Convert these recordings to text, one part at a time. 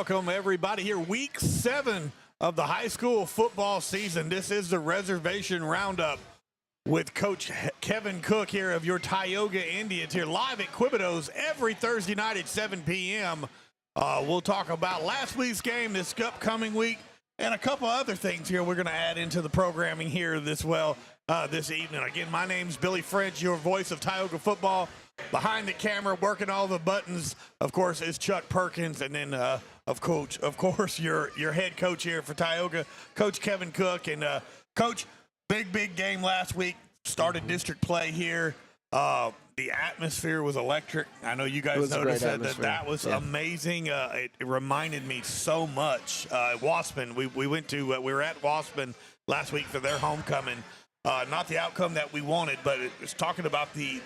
welcome everybody here. Week 7 of the high school football season. This is the Reservation Round-Up with Coach Kevin Cook here of your Tioga Indians here live at Quebedeaux every Thursday night at 7 p.m. We'll talk about last week's game, this upcoming week, and a couple other things here we're going to add into the programming here this evening. Again, my name's Billy French, your voice of Tioga football. Behind the camera, working all the buttons, of course, is Chuck Perkins, and then, of course, your head coach here for Tioga, Coach Kevin Cook. And, Coach, big game last week, started district play here. The atmosphere was electric. I know you guys noticed that was amazing. It reminded me so much. Waspen, we were at Waspen last week for their homecoming. Not the outcome that we wanted, but it's talking about the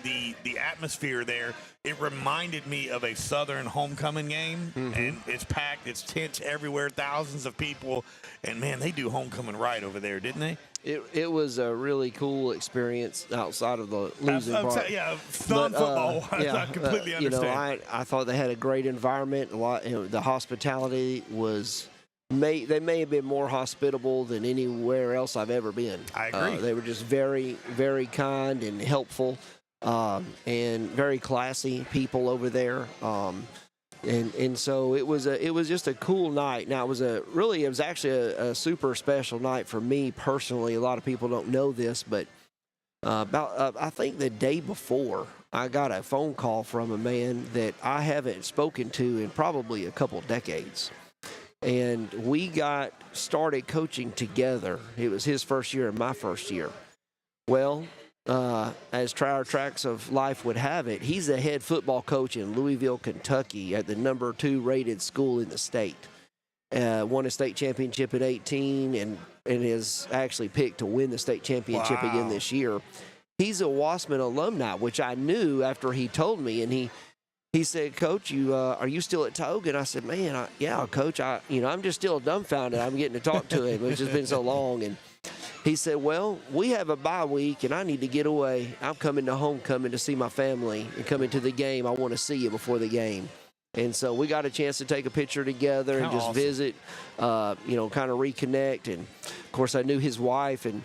atmosphere there. It reminded me of a Southern homecoming game, and it's packed. It's tents everywhere, thousands of people, and man, they do homecoming right over there, didn't they? It was a really cool experience outside of the losing part. Yeah, football. I completely understand. I thought they had a great environment. The hospitality was. They may have been more hospitable than anywhere else I've ever been. I agree. They were just very, very kind and helpful, and very classy people over there. And so it was just a cool night. Now it was actually a super special night for me personally. A lot of people don't know this, but I think the day before, I got a phone call from a man that I haven't spoken to in probably a couple decades. And we got started coaching together. It was his first year and my first year. Well, as our tracks of life would have it, he's the head football coach in Louisville, Kentucky at the number 2 rated school in the state. Won a state championship at 18 and is actually picked to win the state championship again this year. He's a Wasman alumni, which I knew after he told me, and he said, "Coach, are you still at Tioga?" And I said, "Man, yeah, Coach. I'm just still dumbfounded. I'm getting to talk to him. It's just been so long." And he said, "Well, we have a bye week, and I need to get away. I'm coming to homecoming to see my family and coming to the game. I want to see you before the game." And so we got a chance to take a picture together and just visit, kind of reconnect. And of course, I knew his wife and.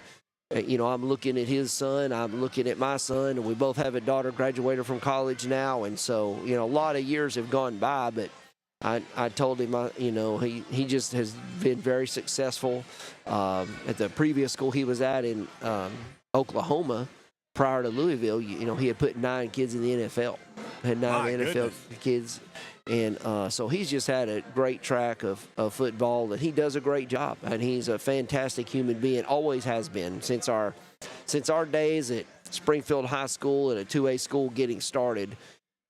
I'm looking at his son, I'm looking at my son, and we both have a daughter graduated from college now. And so, a lot of years have gone by, but I told him, he just has been very successful at the previous school he was at in Oklahoma prior to Louisville. He had put 9 kids in the NFL, had 9 NFL kids. And so he's just had a great track of football, and he does a great job. And he's a fantastic human being, always has been since our days at Springfield High School and a 2A school getting started,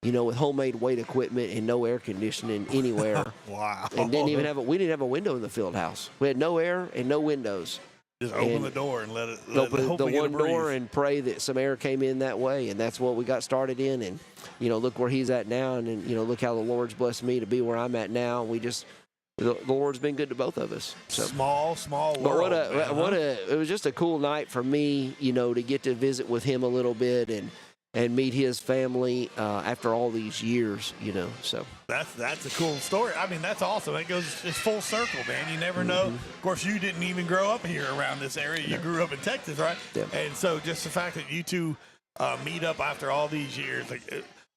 with homemade weight equipment and no air conditioning anywhere. Wow. And we didn't have a window in the field house. We had no air and no windows. Just open the door and open the one door and pray that some air came in that way, and that's what we got started in. And look where he's at now, and look how the Lord's blessed me to be where I'm at now. The Lord's been good to both of us. So. Small world. But it was just a cool night for me, to get to visit with him a little bit and meet his family after all these years, so. That's a cool story. I mean, that's awesome. It's full circle, man. You never know. Of course, you didn't even grow up here around this area. You grew up in Texas, right? Yeah. And so just the fact that you two meet up after all these years,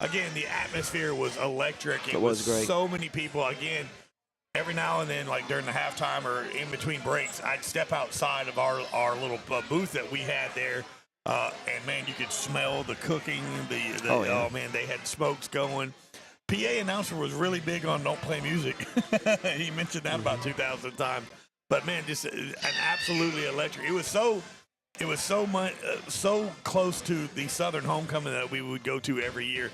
again, the atmosphere was electric. It was great. So many people. Again, every now and then, like during the halftime or in between breaks, I'd step outside of our little booth that we had there. And man, you could smell the cooking. Oh man, they had smokes going. PA announcer was really big on don't play music. He mentioned that about 2,000 times. But man, just an absolutely electric. It was so close to the Southern homecoming that we would go to every year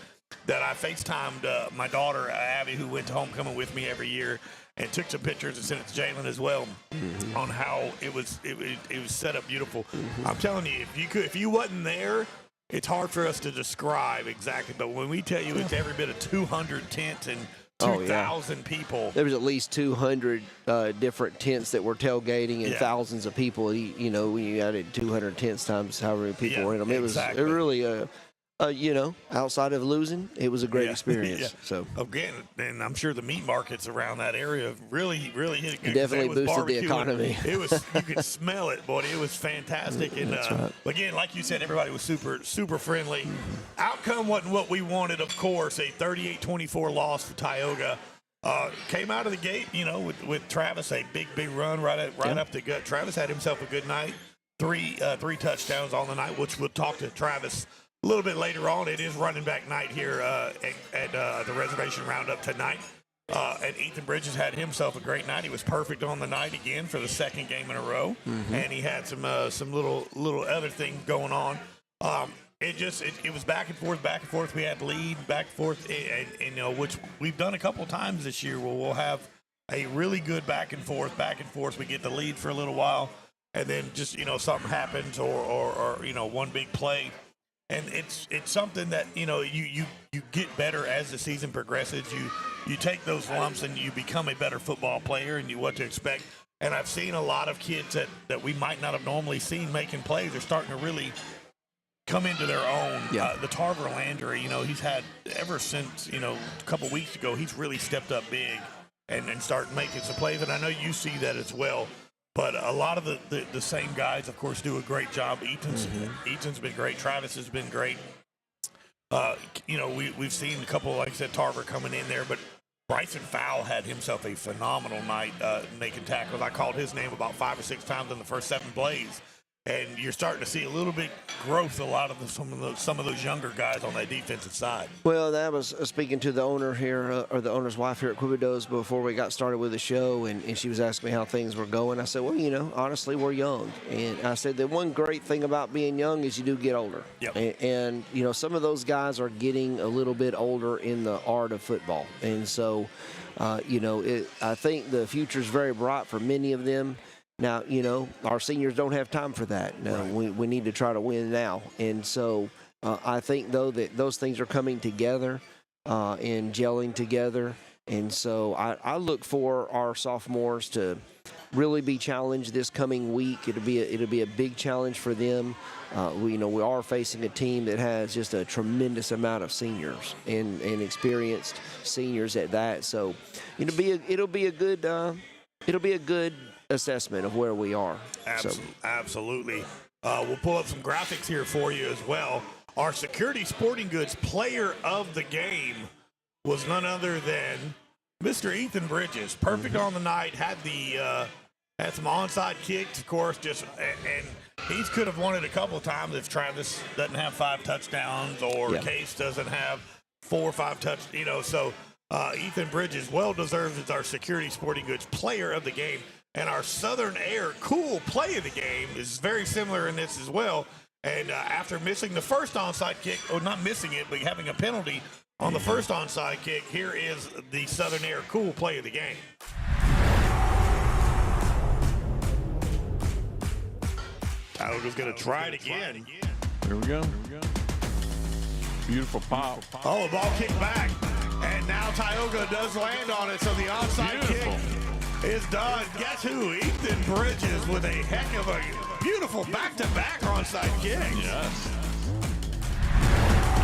that I FaceTimed my daughter Abby, who went to homecoming with me every year, and took some pictures and sent it to Jalen as well on how it was set up beautiful. I'm telling you, if you wasn't there, it's hard for us to describe exactly. But when we tell you it's every bit of 200 tents and 2,000 people. There was at least 200 different tents that were tailgating and thousands of people. When you added 200 tents times however many people were in them, it was really Outside of losing, it was a great experience. Yeah. So again, and I'm sure the meat markets around that area really hit it good. It definitely boosted the economy. It was you could smell it, boy. It was fantastic. And That's right. again, like you said, everybody was super friendly. Outcome wasn't what we wanted, of course. A 38-24 loss for Tioga. Came out of the gate, with Travis, a big run right up the gut. Travis had himself a good night. Three touchdowns on the night, which we'll talk to Travis a little bit later on. It is running back night here at the Reservation Roundup tonight. And Ethan Bridges had himself a great night. He was perfect on the night again for the second game in a row. Mm-hmm. And he had some little other things going on. It was back and forth. We had lead, back and forth, and which we've done a couple times this year where we'll have a really good back and forth. We get the lead for a little while, and then just, something happens or one big play. And it's something that, you get better as the season progresses. You take those lumps and you become a better football player and you what to expect. And I've seen a lot of kids that we might not have normally seen making plays are starting to really come into their own. Yeah. The Tarver Landry, he's had ever since, a couple weeks ago, he's really stepped up big and started making some plays. And I know you see that as well. But a lot of the same guys, of course, do a great job. Ethan's been great. Travis has been great. We've seen a couple, like I said, Tarver coming in there. But Bryson Fowle had himself a phenomenal night making tackles. I called his name about 5 or 6 times in the first 7 plays. And you're starting to see a little bit growth, some of those younger guys on that defensive side. Well, that was speaking to the owner here, or the owner's wife here at Quebedeaux before we got started with the show, and she was asking me how things were going. I said, well, honestly, we're young. And I said the one great thing about being young is you do get older. Yep. And some of those guys are getting a little bit older in the art of football. And so, I think the future is very bright for many of them. Now, our seniors don't have time for that. No, right. we need to try to win now. And so I think, though, that those things are coming together and gelling together. And so I look for our sophomores to really be challenged this coming week. It'll be a big challenge for them. We are facing a team that has just a tremendous amount of seniors and experienced seniors at that. So it'll be a good assessment of where we are. Absolutely. We'll pull up some graphics here for you as well. Our Security Sporting Goods player of the game was none other than Mr. Ethan Bridges. Perfect on the night. Had some onside kicks, of course, and he could have won it a couple of times if Travis doesn't have 5 touchdowns or Case doesn't have 4 or 5 touchdowns. So Ethan Bridges, well-deserved as our Security Sporting Goods player of the game. And our Southern Air cool play of the game is very similar in this as well. And after missing the first onside kick, or not missing it, but having a penalty on the first onside kick, here is the Southern Air cool play of the game. Tioga's going to try it again. Here we go. Beautiful pop. Oh, the ball kicked back. And now Tioga does land on it, so the onside kick is done. Guess who? Ethan Bridges with a heck of a beautiful back-to-back onside kick. Yes.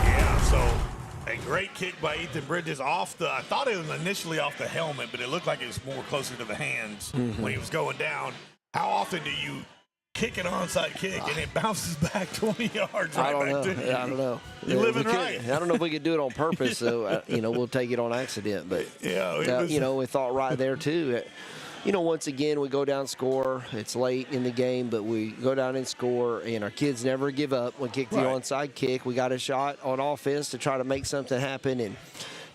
Yeah, so a great kick by Ethan Bridges I thought it was initially off the helmet, but it looked like it was more closer to the hands when he was going down. How often do you kick an onside kick and it bounces back 20 yards right back to you? I don't know. You're living right. I don't know if we could do it on purpose, so we'll take it on accident. But we thought right there too. Once again, we go down, score. It's late in the game, but we go down and score, and our kids never give up. We kick the onside kick. We got a shot on offense to try to make something happen, and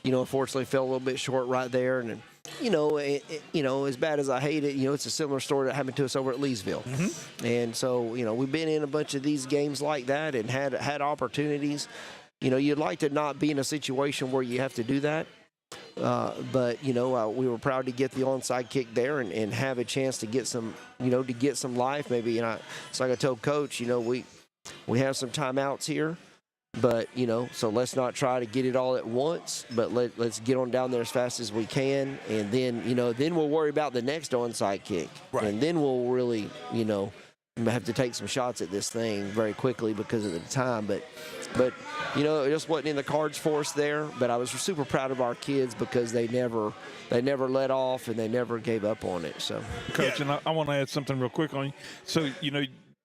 unfortunately fell a little bit short right there. And as bad as I hate it, it's a similar story that happened to us over at Leesville. Mm-hmm. And so, we've been in a bunch of these games like that and had opportunities. You'd like to not be in a situation where you have to do that. But we were proud to get the onside kick there and have a chance to get some, life maybe. And it's like I told Coach, we have some timeouts here. But, so let's not try to get it all at once, but let's get on down there as fast as we can. And then, then we'll worry about the next onside kick. Right. And then we'll really, have to take some shots at this thing very quickly because of the time. But But, it just wasn't in the cards for us there. But I was super proud of our kids because they never let off and they never gave up on it. So, Coach, and I want to add something real quick on you. So,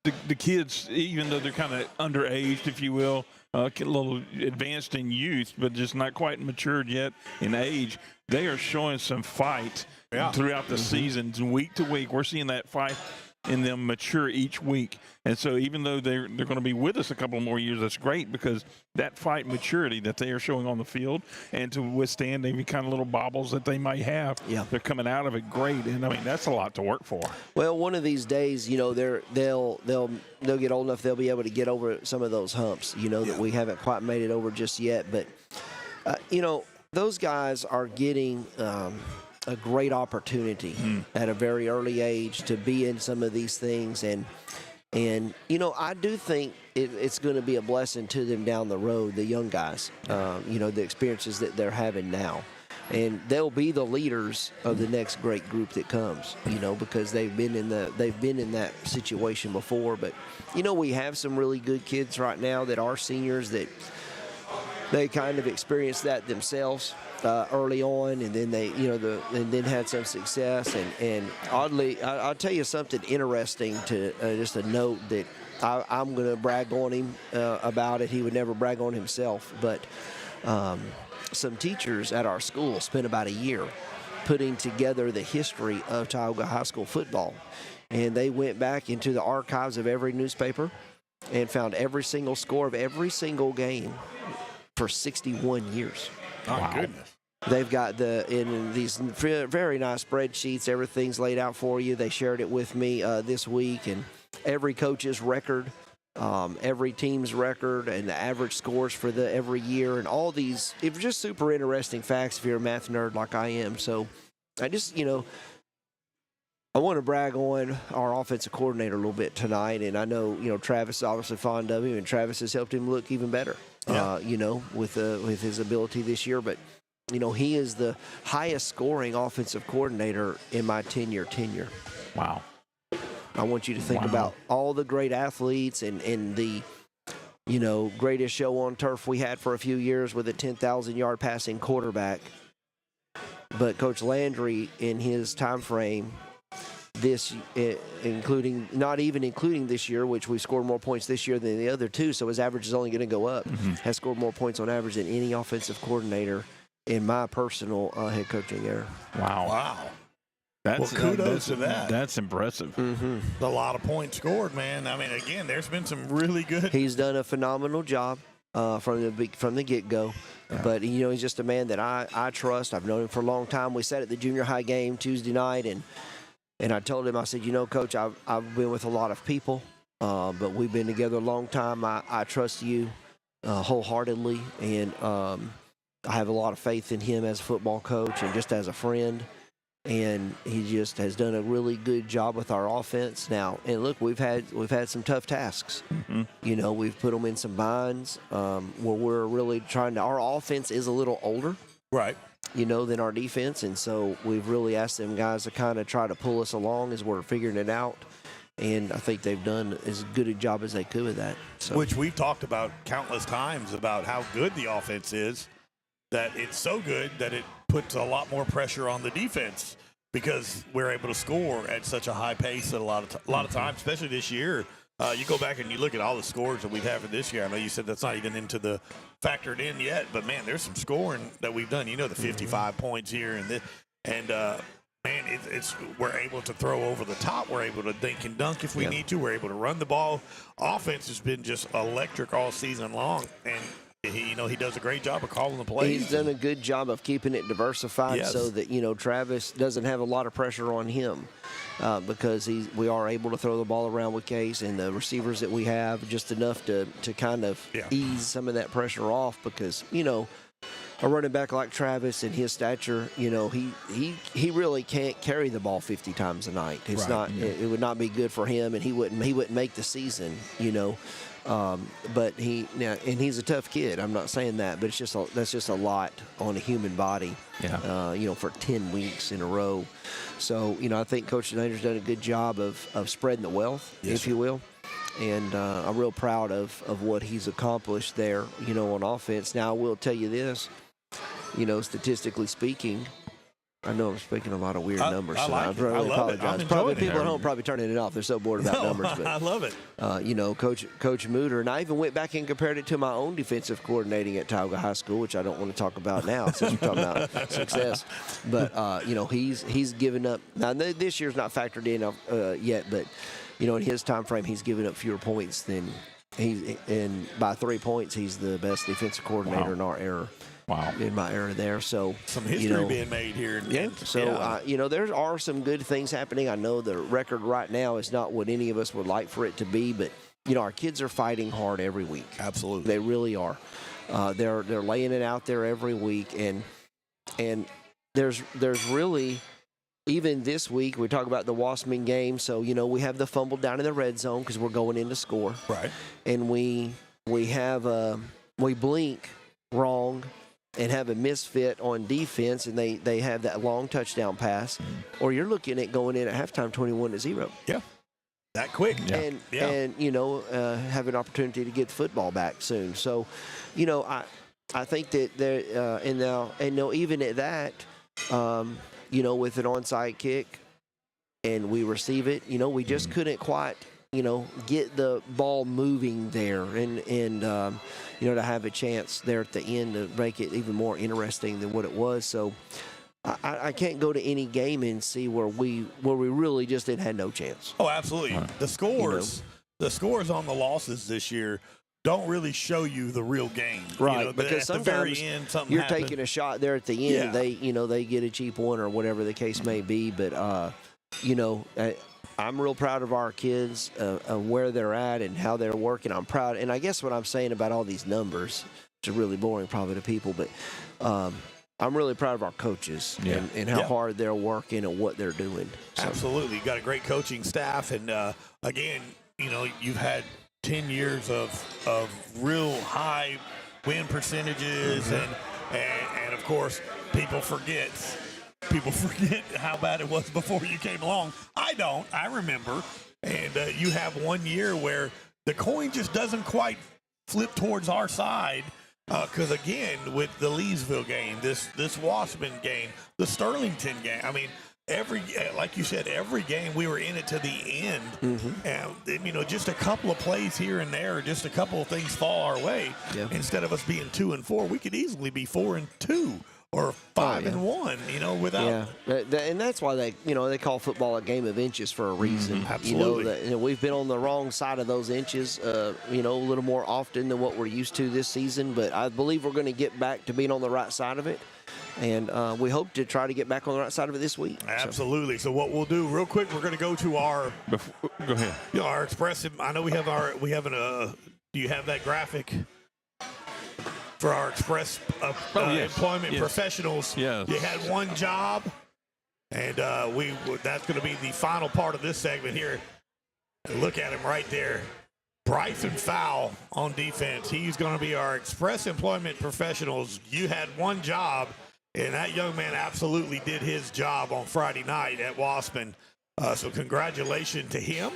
the kids, even though they're kind of underaged, if you will, a little advanced in youth, but just not quite matured yet in age, they are showing some fight throughout the seasons, week to week. We're seeing that fight in them mature each week. And so even though they're going to be with us a couple more years, that's great because that fight maturity that they are showing on the field and to withstand any kind of little bobbles that they might have, they're coming out of it great. And, I mean, that's a lot to work for. Well, one of these days, they'll get old enough they'll be able to get over some of those humps, that we haven't quite made it over just yet. But, those guys are getting a great opportunity at a very early age to be in some of these things. And I do think it's going to be a blessing to them down the road, the young guys, the experiences that they're having now. And they'll be the leaders of the next great group that comes, because they've been in that situation before. But, we have some really good kids right now that are seniors that they kind of experienced that themselves early on, and then and then had some success. And oddly, I'll tell you something interesting to just a note that I'm going to brag on him about it. He would never brag on himself, but some teachers at our school spent about a year putting together the history of Tioga High School football, and they went back into the archives of every newspaper and found every single score of every single game for 61 years. My goodness. They've got in these very nice spreadsheets, everything's laid out for you. They shared it with me this week, and every coach's record, every team's record, and the average scores for every year, and all these. It was just super interesting facts if you're a math nerd like I am. So I just, I want to brag on our offensive coordinator a little bit tonight, and I know, Travis is obviously fond of him, and Travis has helped him look even better, with his ability this year. But, he is the highest scoring offensive coordinator in my 10-year tenure. Wow. I want you to think about all the great athletes and the, greatest show on turf we had for a few years with a 10,000-yard passing quarterback. But Coach Landry, in his time frame, not even including this year, which we scored more points this year than the other two, so his average is only going to go up, has scored more points on average than any offensive coordinator in my personal head coaching era. Wow. Kudos to that. That's impressive. A lot of points scored, man. I mean, again, there's been some really good. He's done a phenomenal job from the get-go. Yeah. But, he's just a man that I trust. I've known him for a long time. We sat at the junior high game Tuesday night, and I told him, I said, Coach, I've been with a lot of people, but we've been together a long time. I trust you wholeheartedly, and I have a lot of faith in him as a football coach and just as a friend. And he just has done a really good job with our offense now. And look, we've had some tough tasks. We've put them in some binds where we're really trying to. Our offense is a little older, right? Than our defense, and so we've really asked them guys to kind of try to pull us along as we're figuring it out. And I think they've done as good a job as they could with that. So. Which we've talked about countless times about how good the offense is. That it's so good that it puts a lot more pressure on the defense because we're able to score at such a high pace at a lot of times, especially this year. You go back and you look at all the scores that we've had for this year. I know you said that's not even factored in yet, but man, there's some scoring that we've done. The 55 points here and man, we're able to throw over the top. We're able to dink and dunk if we need to. We're able to run the ball. Offense has been just electric all season long, and he does a great job of calling the plays. He's done a good job of keeping it diversified so that, Travis doesn't have a lot of pressure on him because we are able to throw the ball around with Case and the receivers that we have just enough to kind of ease some of that pressure off because, a running back like Travis and his stature, he really can't carry the ball 50 times a night. It's not. It would not be good for him, and he wouldn't make the season. But he's a tough kid. I'm not saying that, but that's just a lot on a human body. For 10 weeks in a row. So I think Coach Snyder's done a good job of spreading the wealth, if you will. And I'm real proud of what he's accomplished there, on offense. Now, I will tell you this, statistically speaking, I know I'm speaking a lot of weird numbers. I like I really apologize. Probably people at home probably turning it off. They're so bored about numbers. But, I love it. Coach Mooter, and I even went back and compared it to my own defensive coordinating at Tioga High School, which I don't want to talk about now since we're talking about success. But he's given up. Now this year's not factored in yet, but in his time frame, he's given up fewer points than and by 3 points, he's the best defensive coordinator in our era. Wow. In my era there. So some history being made here. There are some good things happening. I know the record right now is not what any of us would like for it to be, but our kids are fighting hard every week. Absolutely. They really are. They're laying it out there every week, and there's really, even this week, we talk about the Wasserman game. So we have the fumble down in the red zone because we're going in to score. Right. And we blink wrong and have a misfit on defense, and they have that long touchdown pass, or you're looking at going in at halftime 21-0. Yeah, that quick. And have an opportunity to get the football back soon. So, I think that there even at that, with an onside kick, and we receive it, we just couldn't quite, get the ball moving there, and to have a chance there at the end to make it even more interesting than what it was. So I can't go to any game and see where we really just had no chance. Oh, absolutely. The scores on the losses this year don't really show you the real game. Right, because at the sometimes very end, something you're happens. taking a shot there at the end. Yeah. They get a cheap one or whatever the case may be. But, I'm real proud of our kids, where they're at and how they're working. I'm proud. And I guess what I'm saying about all these numbers, which are really boring probably to people, but I'm really proud of our coaches and how hard they're working and what they're doing. So. Absolutely. You've got a great coaching staff. And, again, you've had 10 years of real high win percentages. And of course, people forget how bad it was before you came along. I don't. I remember. And you have 1 year where the coin just doesn't quite flip towards our side. Because, again, with the Leesville game, this Wasserman game, the Sterlington game, I mean, like you said, every game we were in it to the end. And, just a couple of plays here and there, just a couple of things fall our way. Yeah. Instead of us being 2-4, we could easily be 4-2. Or 5-1, without. Yeah, and that's why they call football a game of inches for a reason. Absolutely. We've been on the wrong side of those inches, a little more often than what we're used to this season. But I believe we're going to get back to being on the right side of it, and we hope to try to get back on the right side of it this week. Absolutely. So what we'll do real quick, we're going to go to our. Go ahead. Our expressive. I know we have do you have that graphic? For our employment professionals, you had one job, and that's going to be the final part of this segment here. Look at him right there. Bryson Fowl on defense. He's going to be our express employment professionals. You had one job, and that young man absolutely did his job on Friday night at Wasserman. So congratulations to him.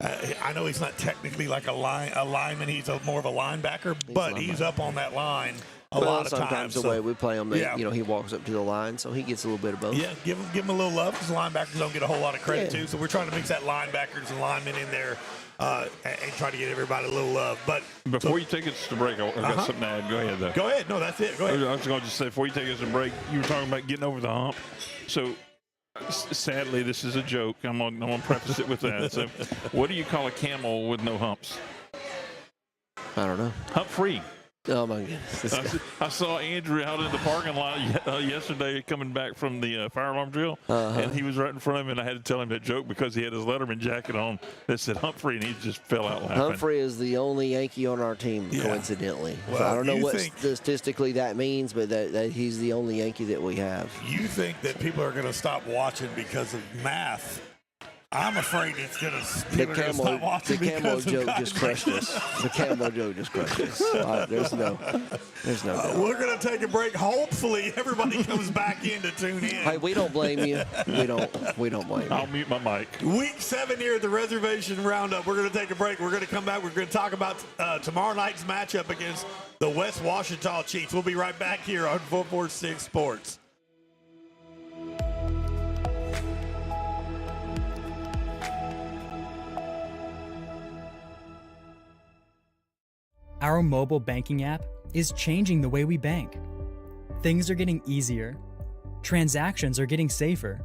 I know he's not technically like a lineman. He's more of a linebacker, but he's up on that line a lot of times. Sometimes the way we play him, he walks up to the line, so he gets a little bit of both. Yeah, give him a little love because linebackers don't get a whole lot of credit too. So we're trying to mix that linebackers and linemen in there and try to get everybody a little love. But before you take us to break, I've got something to add. Go ahead, though. Go ahead. No, that's it. Go ahead. I was going to just say, before you take us to break, you were talking about getting over the hump. So sadly, this is a joke. I'm gonna preface it with that. So, what do you call a camel with no humps? I don't know. Hump free. Oh my goodness! I saw Andrew out in the parking lot yesterday coming back from the fire alarm drill, and he was right in front of me, and I had to tell him that joke because he had his Letterman jacket on that said Humphrey, and he just fell out laughing. Humphrey is the only Yankee on our team, coincidentally. Well, so I don't know what statistically that means, but that he's the only Yankee that we have. You think that people are going to stop watching because of math I'm afraid it's gonna. The People are gonna stop watching camo because of joke Cajun. just crushed us. The camo joke just crushed us. There's no doubt. We're gonna take a break. Hopefully, everybody comes back in to tune in. Hey, we don't blame you. We don't blame you. I'll mute my mic. Week 7 here at the Reservation Roundup. We're going to take a break. We're going to come back. We're going to talk about tomorrow night's matchup against the West Washita Chiefs. We'll be right back here on 446 Sports. Our mobile banking app is changing the way we bank. Things are getting easier, transactions are getting safer,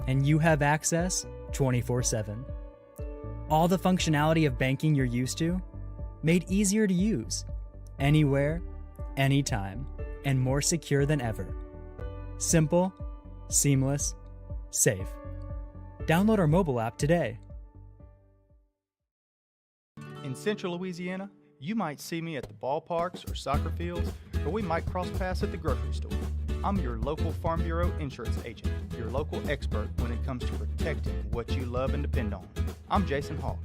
and you have access 24/7. All the functionality of banking you're used to, made easier to use, anywhere, anytime, and more secure than ever. Simple, seamless, safe. Download our mobile app today. In Central Louisiana, you might see me at the ballparks or soccer fields, or we might cross paths at the grocery store. I'm your local Farm Bureau insurance agent, your local expert when it comes to protecting what you love and depend on. I'm Jason Hawk.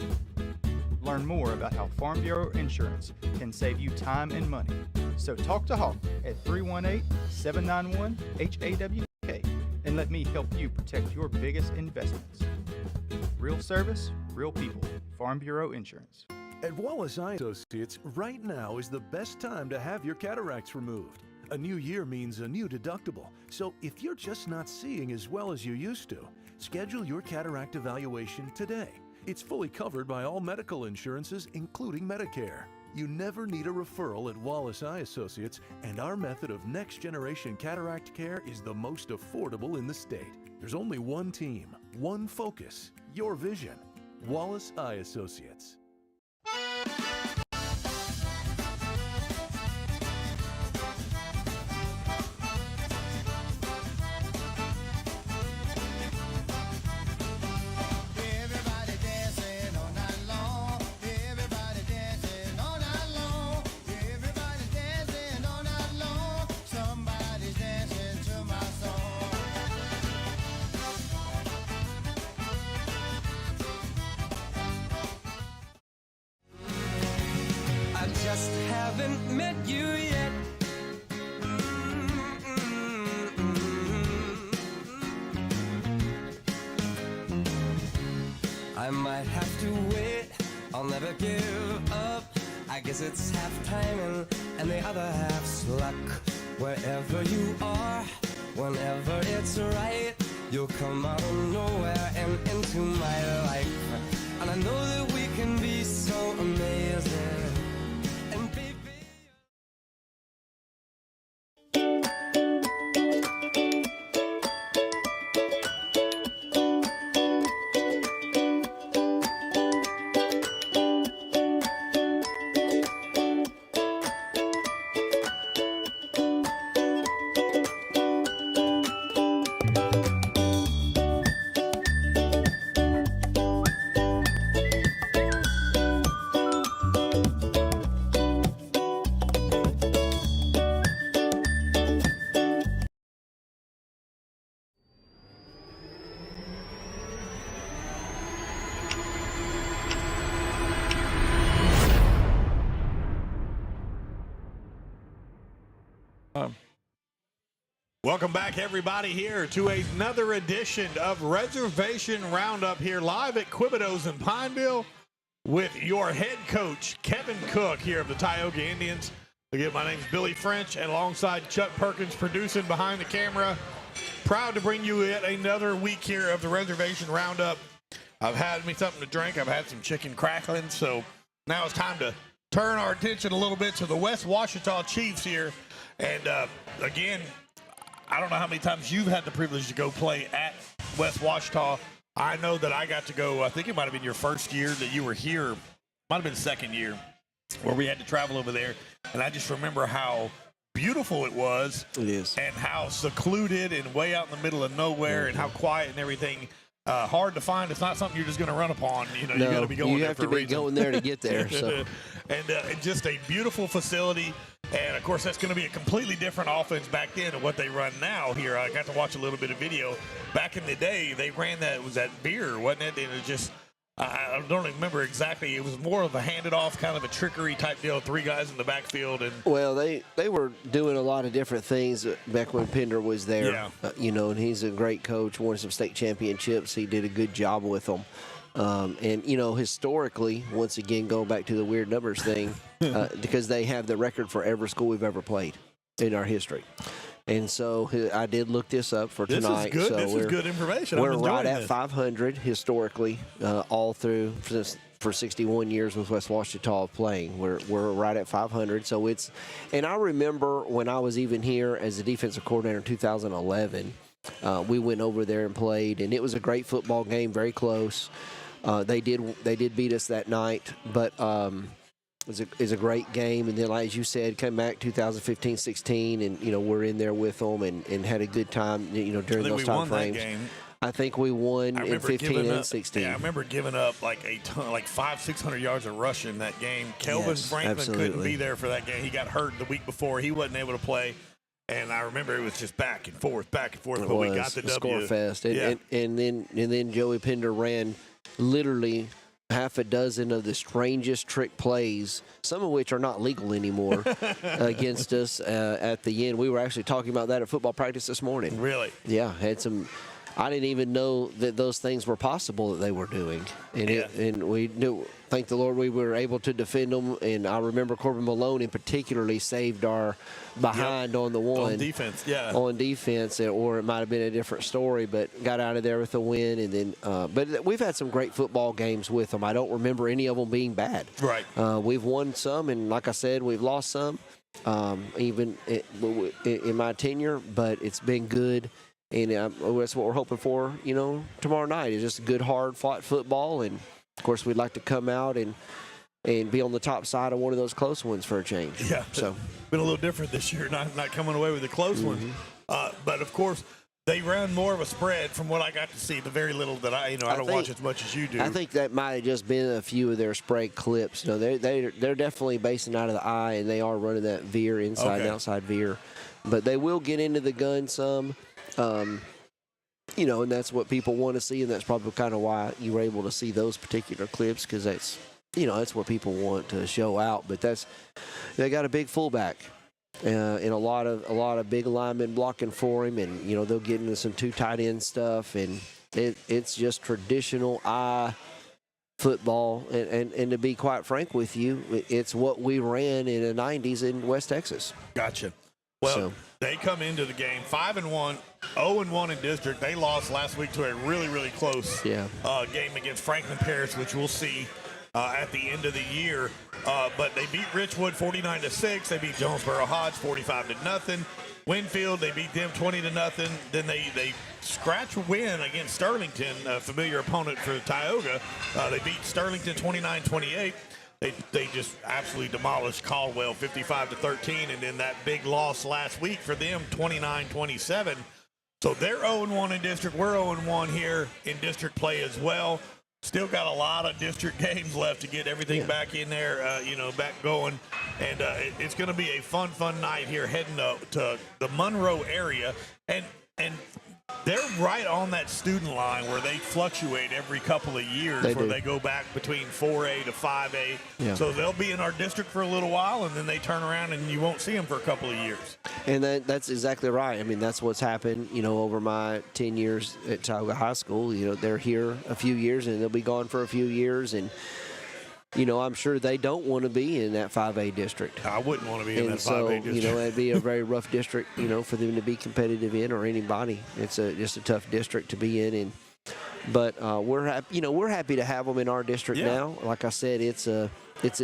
Learn more about how Farm Bureau insurance can save you time and money. So talk to Hawk at 318-791-HAWK and let me help you protect your biggest investments. Real service, real people. Farm Bureau Insurance. At Wallace Eye Associates, right now is the best time to have your cataracts removed. A new year means a new deductible, so if you're just not seeing as well as you used to, schedule your cataract evaluation today. It's fully covered by all medical insurances, including Medicare. You never need a referral at Wallace Eye Associates, and our method of next-generation cataract care is the most affordable in the state. There's only one team, one focus, your vision. Wallace Eye Associates. Just haven't met you yet. I might have to wait, I'll never give up. I guess it's half timing and the other half's luck. Wherever you are, whenever it's right, you'll come out of nowhere and into my life. And I know that we can be so amazing. Welcome back, everybody, here to another edition of Reservation Roundup here live at Quebedeaux in Pineville with your head coach, Kevin Cook, here of the Tioga Indians. Again, my name's Billy French, and alongside Chuck Perkins producing behind the camera. Proud to bring you yet another week here of the Reservation Roundup. I've had me something to drink. I've had some chicken crackling, so now it's time to turn our attention a little bit to the West Washita Chiefs here. And again, I don't know how many times you've had the privilege to go play at West Washita. I know that I got to go, I think it might have been your first year that you were here. Might have been the second year where we had to travel over there. And I just remember how beautiful it was. It is. And how secluded and way out in the middle of nowhere and how quiet and everything. Hard to find. It's not something you're just going to run upon. You know, No, you got to be going you there have for to a be reason. going there to get there. So. And just a beautiful facility. And, of course, that's going to be a completely different offense back then than what they run now here. I got to watch a little bit of video. Back in the day, they ran that, was that veer, wasn't it? And it was just, I don't remember exactly. It was more of a handed off, kind of a trickery type deal. 3 guys in the backfield. And Well, they were doing a lot of different things back when Pender was there. Yeah. And he's a great coach, won some state championships. He did a good job with them. And historically, once again, going back to the weird numbers thing, because they have the record for every school we've ever played in our history. And so I did look this up for tonight. This is good. So This is good information. We're I'm right enjoying at this. 500 historically, all through for 61 years with West Ouachita playing. We're right at 500. So and I remember when I was even here as a defensive coordinator in 2011, we went over there and played, and it was a great football game, very close. They did beat us that night, but it was a great game. And then, as you said, came back 2015-16, and we're in there with them and had a good time. During those time frames. I think we won in 15 and 16. Yeah, I remember giving up like a ton, like 500-600 yards of rushing that game. Kelvin Yes, Franklin couldn't absolutely. be there for that game. He got hurt the week before. He wasn't able to play. And I remember it was just back and forth, but we got the a score W. fest. Yeah. And then Joey Pender ran literally half a dozen of the strangest trick plays, some of which are not legal anymore, against us at the end. We were actually talking about that at football practice this morning. Really? Yeah, had some. I didn't even know that those things were possible that they were doing, and we knew. Thank the Lord we were able to defend them. And I remember Corbin Malone in particularly saved our behind on the one On defense, yeah. on defense, or it might have been a different story, but got out of there with a win. And then, but we've had some great football games with them. I don't remember any of them being bad. Right. We've won some, and like I said, we've lost some, even in my tenure. But it's been good, and that's what we're hoping for. Tomorrow night is just good, hard-fought football, and of course, we'd like to come out and be on the top side of one of those close ones for a change. Yeah. So been a little different this year, not coming away with the close ones. But of course, they ran more of a spread from what I got to see. The very little that I don't watch as much as you do. I think that might have just been a few of their spread clips. They're definitely basing out of the eye, and they are running that veer inside and outside veer. But they will get into the gun some. And that's what people want to see, and that's probably kind of why you were able to see those particular clips, because that's what people want to show out. But they got a big fullback, and a lot of big linemen blocking for him, and they'll get into some 2 tight end stuff, and it's just traditional eye football, and to be quite frank with you, it's what we ran in the 90s in West Texas. Gotcha. Well, they come into the game 5-1, 0-1 in district. They lost last week to a really, really close game against Franklin Parish, which we'll see at the end of the year. But they beat Richwood 49-6. They beat Jonesboro Hodge 45-0. Winfield, they beat them 20-0. Then they scratch a win against Sterlington, a familiar opponent for Tioga. They beat Sterlington 29-28. They just absolutely demolished Caldwell 55-13, and then that big loss last week for them 29-27. So they're 0-1 in district. We're 0-1 here in district play as well. Still got a lot of district games left to get everything back in there, back going. And it's going to be a fun night here heading to the Monroe area. And they're right on that student line where they fluctuate every couple of years, they go back between 4A to 5A. Yeah. So they'll be in our district for a little while, and then they turn around and you won't see them for a couple of years. And that's exactly right. I mean, that's what's happened, over my 10 years at Tioga High School. They're here a few years, and they'll be gone for a few years. And, I'm sure they don't want to be in that 5A district. I wouldn't want to be in that 5A district. It'd be a very rough district, for them to be competitive in, or anybody. It's just a tough district to be in. But we're happy, we're happy to have them in our district now. Like I said, it's a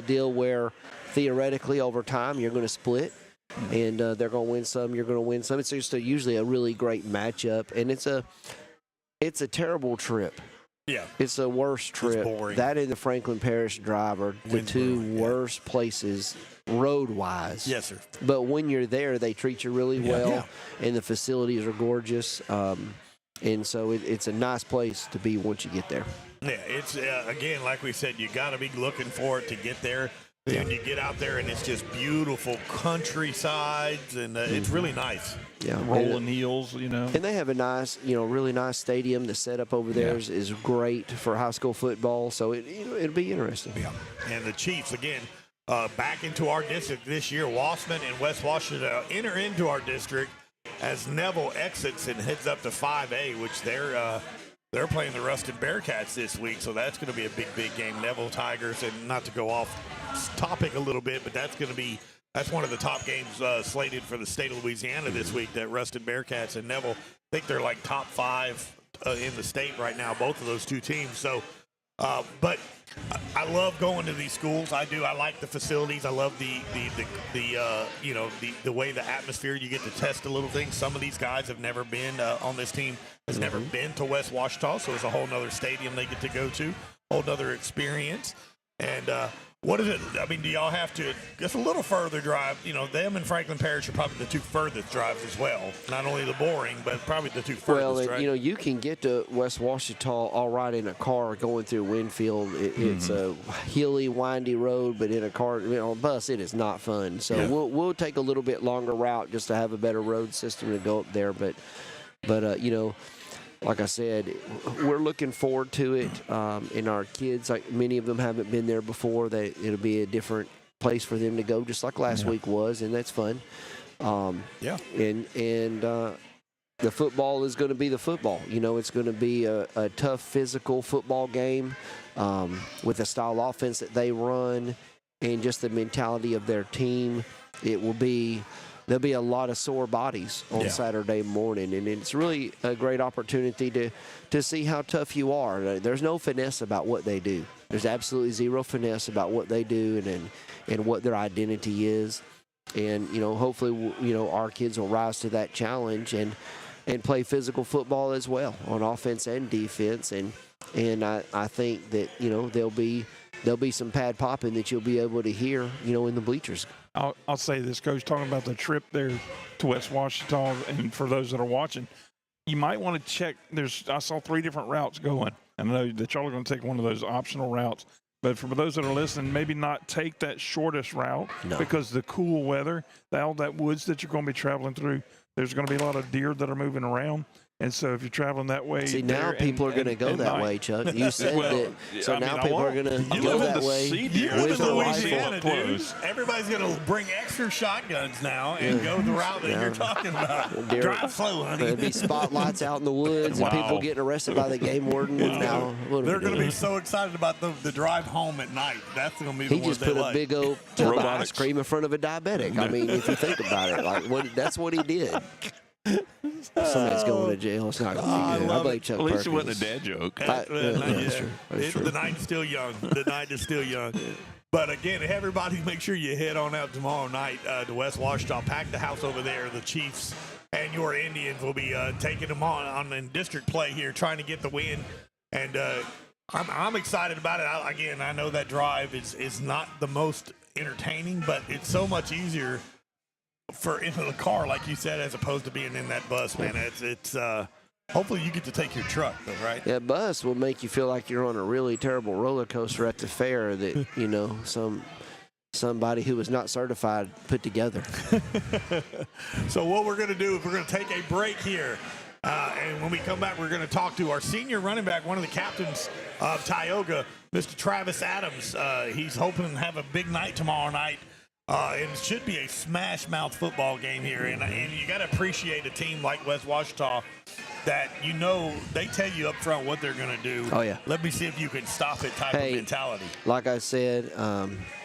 deal where theoretically over time you're going to split, and they're going to win some, you're going to win some. It's just usually a really great matchup, and it's a terrible trip. Yeah. It's a worst trip. It's boring. That and the Franklin Parish Drive are the two worst places road-wise. Yes, sir. But when you're there, they treat you really well, and the facilities are gorgeous. And so it's a nice place to be once you get there. Yeah, it's, again, like we said, you got to be looking for it to get there. And you get out there, and it's just beautiful countrysides, and it's really nice. Yeah, Rolling hills, you know. And they have a nice, really nice stadium. The setup over there is great for high school football, so it'll be interesting. Yeah. And the Chiefs, again, back into our district this year. Wassman and West Washington enter into our district as Neville exits and heads up to 5A, which they're playing the Ruston Bearcats this week, so that's going to be a big game. Neville Tigers, and not to go off topic a little bit, but that's one of the top games slated for the state of Louisiana this week, that Ruston Bearcats and Neville. I think they're like top 5 in the state right now, both of those two teams. So, but I love going to these schools. I do. I like the facilities. I love the way the atmosphere. You get to test a little things. Some of these guys have never been on this team. Has never been to West Washita, so it's a whole nother stadium they get to go to, whole nother experience. And what is it? I mean, do y'all have to just a little further drive? Them and Franklin Parish are probably the two furthest drives as well. Not only the boring, but probably the two furthest. Well, right? You can get to West Washita all right in a car going through Winfield. It's a hilly, windy road, but in a car, on a bus, it is not fun. So we'll take a little bit longer route just to have a better road system to go up there. But like I said, we're looking forward to it. And our kids, like many of them haven't been there before. It'll be a different place for them to go, just like last week was, and that's fun. And the football is going to be the football. It's going to be a tough physical football game with the style offense that they run and just the mentality of their team. There'll be a lot of sore bodies on Saturday morning, and it's really a great opportunity to see how tough you are. There's no finesse about what they do. There's absolutely zero finesse about what they do and what their identity is. And, hopefully, our kids will rise to that challenge and play physical football as well on offense and defense. And I think that, there'll be some pad popping that you'll be able to hear, in the bleachers. I'll say this, Coach, talking about the trip there to West Washita, and for those that are watching, you might want to check. I saw 3 different routes going, and I know that y'all are going to take one of those optional routes. But for those that are listening, maybe not take that shortest route because the cool weather, all that woods that you're going to be traveling through, there's going to be a lot of deer that are moving around. And so if you're traveling that way. See, now people are going to go that way, Chuck. You said that. So now people are going to go that way. You live in Louisiana, dude. Everybody's going to bring extra shotguns now and go the route that you're talking about. Drive slow, honey. There'll be spotlights out in the woods and people getting arrested by the game warden. Now, they're going to be so excited about the drive home at night. That's going to be the one they like. He just put a big old tub of ice cream in front of a diabetic. I mean, if you think about it, that's what he did. Somebody's going to jail. It's not going to be good. I blame Chuck At least Perkins. it wasn't a dad joke. That's true. The night is still young. The night is still young. But again, everybody, make sure you head on out tomorrow night to West Washita. Pack the house over there. The Chiefs and your Indians will be taking them on in district play here, trying to get the win. And I'm excited about it. I know that drive is not the most entertaining, but it's so much easier for into the car, like you said, as opposed to being in that bus, man. It's hopefully you get to take your truck, though, right? Yeah, bus will make you feel like you're on a really terrible roller coaster at the fair that somebody who was not certified put together. So what we're going to do is we're going to take a break here. And when we come back, we're going to talk to our senior running back, one of the captains of Tioga, Mr. Travis Adams. He's hoping to have a big night tomorrow night. And it should be a smash-mouth football game here. And you got to appreciate a team like West Washita that, they tell you up front what they're going to do. Oh, yeah. Let me see if you can stop it type of mentality. Like I said,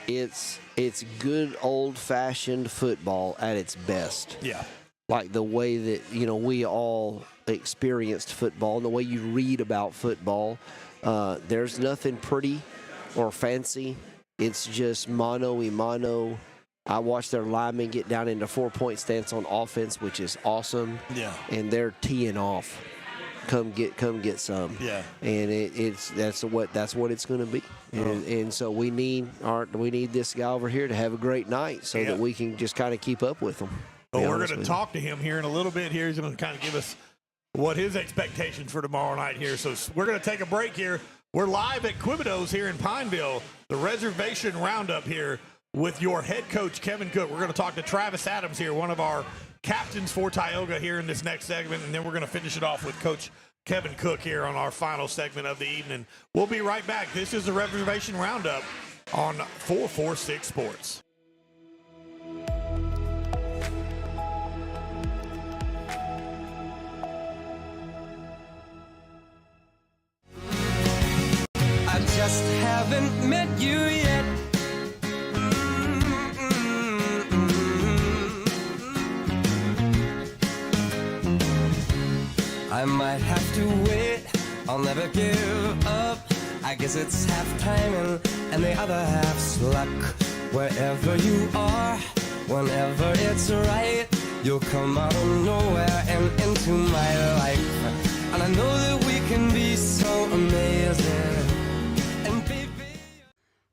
it's good old-fashioned football at its best. Yeah. Like the way that, we all experienced football and the way you read about football. There's nothing pretty or fancy. It's just mano-a-mano. I watched their linemen get down into 4-point stance on offense, which is awesome. Yeah. And they're teeing off. Come get some. Yeah. And that's what it's going to be. And so we need this guy over here to have a great night so that we can just kind of keep up with them. Well, we're going to talk to him here in a little bit. Here he's going to kind of give us what his expectations for tomorrow night here. So we're going to take a break here. We're live at Quebedeaux here in Pineville, the Reservation Roundup here with your head coach, Kevin Cook. We're going to talk to Travis Adams here, one of our captains for Tioga here in this next segment, and then we're going to finish it off with Coach Kevin Cook here on our final segment of the evening. We'll be right back. This is the Reservation Roundup on 446 Sports. I just haven't met you yet. I might have to wait, I'll never give up. I guess it's half timing and the other half's luck. Wherever you are, whenever it's right, you'll come out of nowhere and into my life. And I know that we can be so amazing. And baby,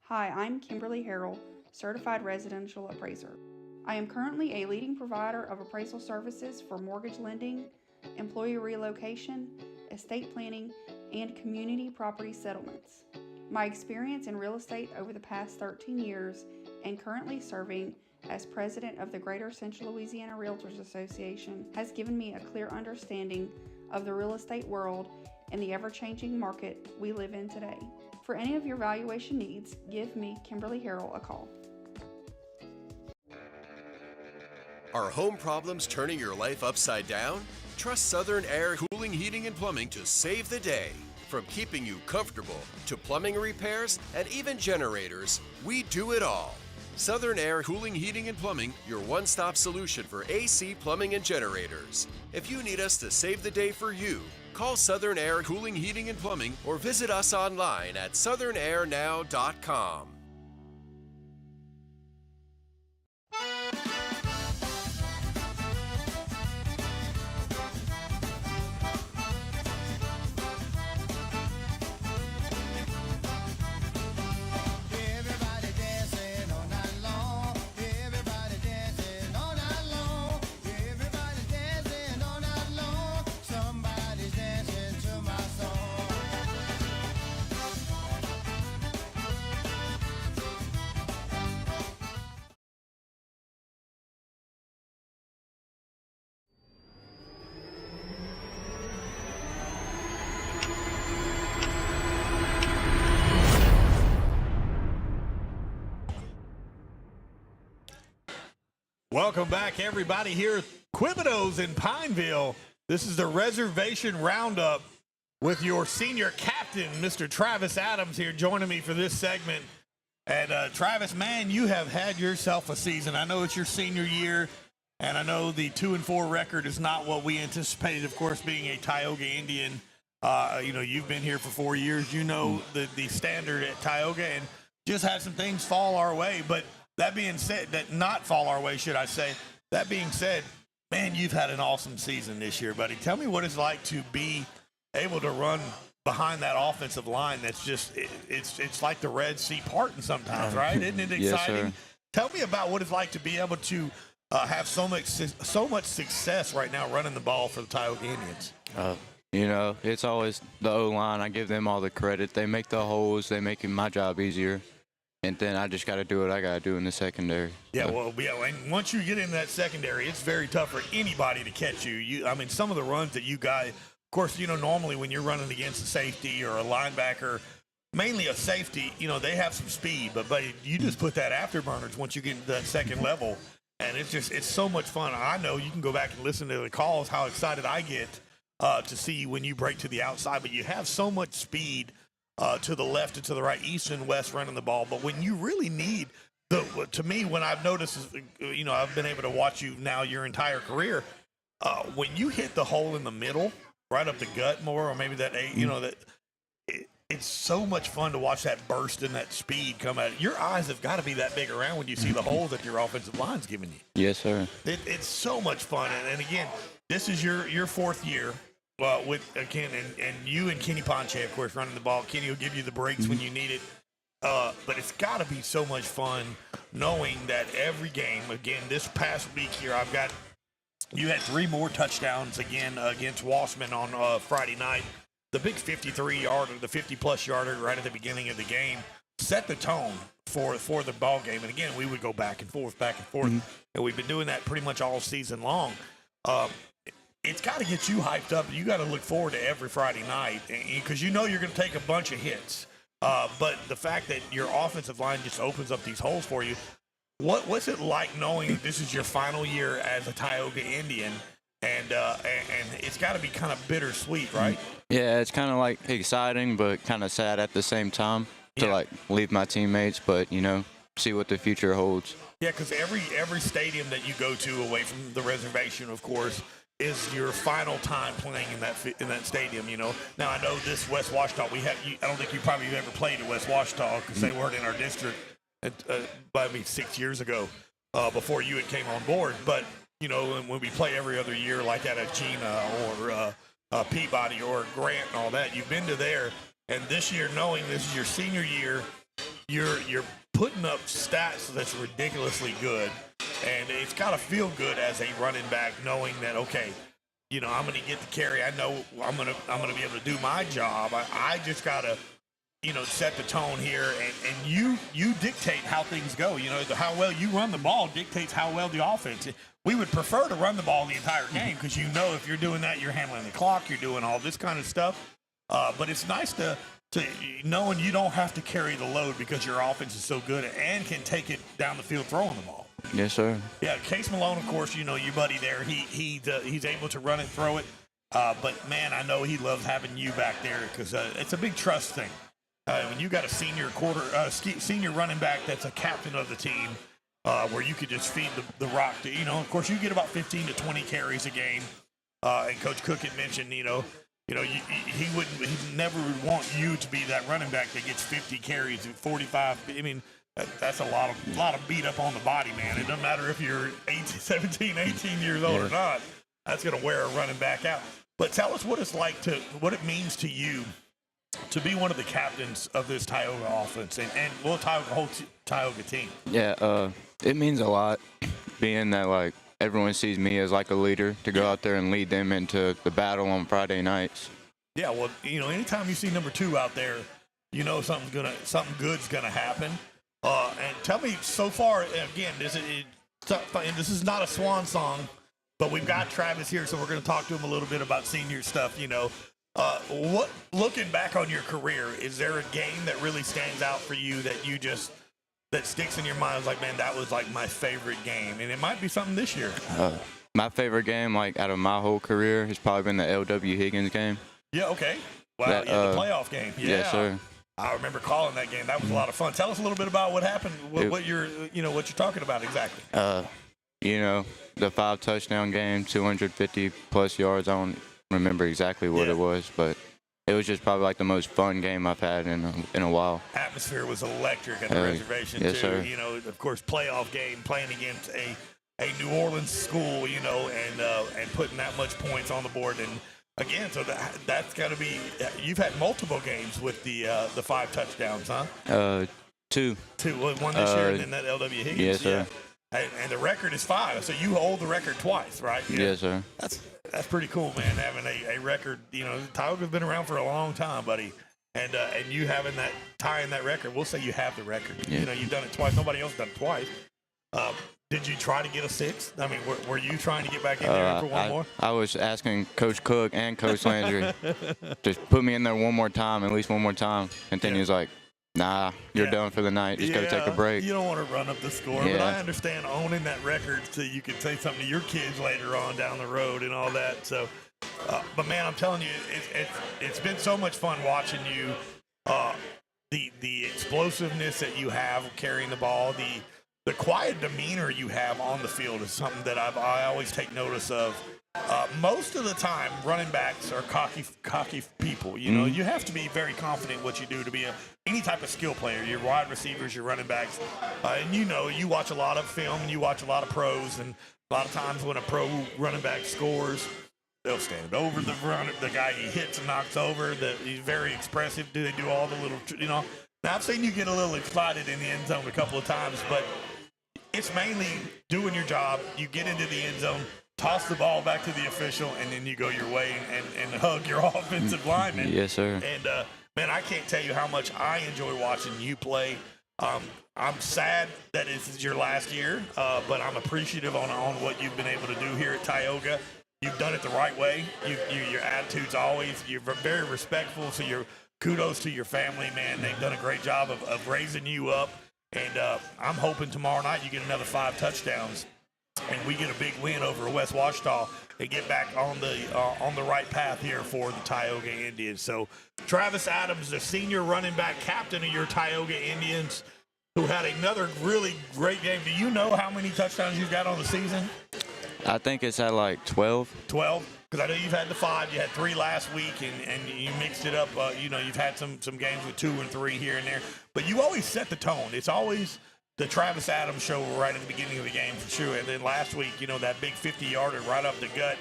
Hi, I'm Kimberly Harrell, Certified Residential Appraiser. I am currently a leading provider of appraisal services for mortgage lending, employee relocation, estate planning, and community property settlements. My experience in real estate over the past 13 years and currently serving as president of the Greater Central Louisiana Realtors Association has given me a clear understanding of the real estate world and the ever-changing market we live in today. For any of your valuation needs, give me, Kimberly Harrell, a call. Are home problems turning your life upside down? Trust Southern Air Cooling, Heating, and Plumbing to save the day. From keeping you comfortable to plumbing repairs and even generators, we do it all. Southern Air Cooling, Heating, and Plumbing, your one-stop solution for AC, plumbing, and generators. If you need us to save the day for you, call Southern Air Cooling, Heating, and Plumbing or visit us online at southernairnow.com. Welcome back, everybody, here at Quebedeaux in Pineville. This is the Reservation Roundup with your senior captain, Mr. Travis Adams, here joining me for this segment. And Travis, man, you have had yourself a season. I know it's your senior year, and I know the 2-4 record is not what we anticipated, of course, being a Tioga Indian. You've been here for 4 years. You know the standard at Tioga, and just had some things fall our way. But that being said, that not fall our way, should I say. That being said, man, you've had an awesome season this year, buddy. Tell me what it's like to be able to run behind that offensive line. That's just, it's like the Red Sea parting sometimes, right? Isn't it exciting? Yes, sir. Tell me about what it's like to be able to have so much success right now running the ball for the Tioga Indians. It's always the O-line. I give them all the credit. They make the holes. They make my job easier. And then I just got to do what I got to do in the secondary. Yeah, and once you get in that secondary, it's very tough for anybody to catch you. Some of the runs that you guys, of course, normally when you're running against a safety or a linebacker, mainly a safety, they have some speed, but you just put that afterburners once you get into that second level, and it's so much fun. I know you can go back and listen to the calls, how excited I get to see when you break to the outside, but you have so much speed to the left and to the right, east and west running the ball. But when you really need to me, when I've noticed, I've been able to watch you now your entire career, when you hit the hole in the middle, right up the gut more, or maybe that, it's so much fun to watch that burst and that speed come out. Your eyes have got to be that big around when you see the holes that your offensive line's giving you. Yes, sir. It's so much fun. And again, this is your fourth year. With and you and Kenny Ponche, of course, running the ball. Kenny will give you the breaks when you need it. But it's got to be so much fun knowing that every game, again, this past week here, you had 3 more touchdowns again against Wassman on Friday night. the big 53-yarder, the 50-plus yarder right at the beginning of the game set the tone for the ball game. And again, we would go back and forth, and we've been doing that pretty much all season long. It's got to get you hyped up. You got to look forward to every Friday night because you know you're going to take a bunch of hits. But the fact that your offensive line just opens up these holes for you, what's it like knowing this is your final year as a Tioga Indian, and it's got to be kind of bittersweet, right? Yeah, it's kind of like exciting, but kind of sad at the same time to like leave my teammates, but see what the future holds. Yeah, because every stadium that you go to away from the reservation, of course, is your final time playing in that stadium. Now I know this West Washita. I don't think you probably ever played at West Washita because they weren't in our district. 6 years ago, before you had came on board. But when we play every other year, like at Agena or Peabody or Grant and all that, you've been to there. And this year, knowing this is your senior year, you're putting up stats that's ridiculously good, and it's got to feel good as a running back, knowing that I'm going to get the carry. I know I'm going to be able to do my job. I just got to set the tone here, and you dictate how things go. How well you run the ball dictates how well the offense. We would prefer to run the ball the entire game because if you're doing that, you're handling the clock, you're doing all this kind of stuff. But it's nice to knowing you don't have to carry the load because your offense is so good and can take it down the field throwing the ball. Yes, sir. Yeah, Case Malone, of course, your buddy there. He's able to run and throw it. But man, I know he loves having you back there because it's a big trust thing. When you got a senior running back that's a captain of the team, where you could just feed the rock to, of course you get about 15 to 20 carries a game. And Coach Cook had mentioned, he never would want you to be that running back that gets 50 carries and 45. I mean, that's a lot of beat up on the body, man. It doesn't matter if you're 17, 18 years old or not. That's going to wear a running back out. But tell us what it means to you to be one of the captains of this Tioga offense and whole Tioga team. Yeah, it means a lot being that everyone sees me as a leader to go out there and lead them into the battle on Friday nights. Yeah, well, anytime you see number 2 out there, something good's gonna happen. And tell me, so far, again, this is not a swan song, but we've got Travis here, so we're going to talk to him a little bit about senior stuff. What, looking back on your career, is there a game that really stands out for you that sticks in your mind? It's man, that was my favorite game, and it might be something this year. My favorite game, out of my whole career, has probably been the L.W. Higgins game. Yeah. Okay. Wow. The playoff game. Yeah. Yes, sir. I remember calling that game. That was a lot of fun. Tell us a little bit about what happened. What you're talking about exactly. The 5 touchdown game, 250 plus yards. I don't remember exactly what it was, but it was just probably the most fun game I've had in a while. Atmosphere was electric at the reservation yes, too. Sir. Of course, playoff game, playing against a New Orleans school, and putting that much points on the board. And again, so that's got to be. You've had multiple games with the 5 touchdowns, huh? 2. 2. One this year, and then that LW Higgins. Yes, sir. And the record is 5, so you hold the record twice, right? Yeah. Yes, sir. That's pretty cool, man. Having a record, Tioga's been around for a long time, buddy, and you tying that record. We'll say you have the record. Yeah. You've done it twice. Nobody else done it twice. Did you try to get a 6th? I mean, were you trying to get back in there for one more? I was asking Coach Cook and Coach Landry, just put me in there one more time, at least one more time, and then he was like, nah, you're done for the night. Just go take a break. You don't want to run up the score, but I understand owning that record so you can say something to your kids later on down the road and all that. So, but man, I'm telling you, it's been so much fun watching you. The explosiveness that you have carrying the ball, the quiet demeanor you have on the field is something that I always take notice of. Most of the time, running backs are cocky people. You have to be very confident in what you do to be any type of skill player. Your wide receivers, your running backs, and you watch a lot of film and you watch a lot of pros. And a lot of times when a pro running back scores, they'll stand over the guy he hits and knocks over. He's very expressive. Do they do all the little, Now I've seen you get a little excited in the end zone a couple of times, but it's mainly doing your job. You get into the end zone. toss the ball back to the official, and then you go your way and hug your offensive lineman. Yes, sir. And, man, I can't tell you how much I enjoy watching you play. I'm sad that this is your last year, but I'm appreciative on what you've been able to do here at Tioga. You've done it the right way. Your attitude's always, you're very respectful, so your kudos to your family, man. They've done a great job of raising you up, and I'm hoping tomorrow night you get another 5 touchdowns, and we get a big win over West Ouachita and get back on the right path here for the Tioga Indians. So Travis Adams, the senior running back captain of your Tioga Indians, who had another really great game. Do you know how many touchdowns you've got on the season? I think it's at like 12. 12? Because I know you've had the 5. You had 3 last week, and you mixed it up. You've had some games with 2 and 3 here and there. But you always set the tone. It's always the Travis Adams show right at the beginning of the game for sure. And then last week, that big 50-yarder right up the gut,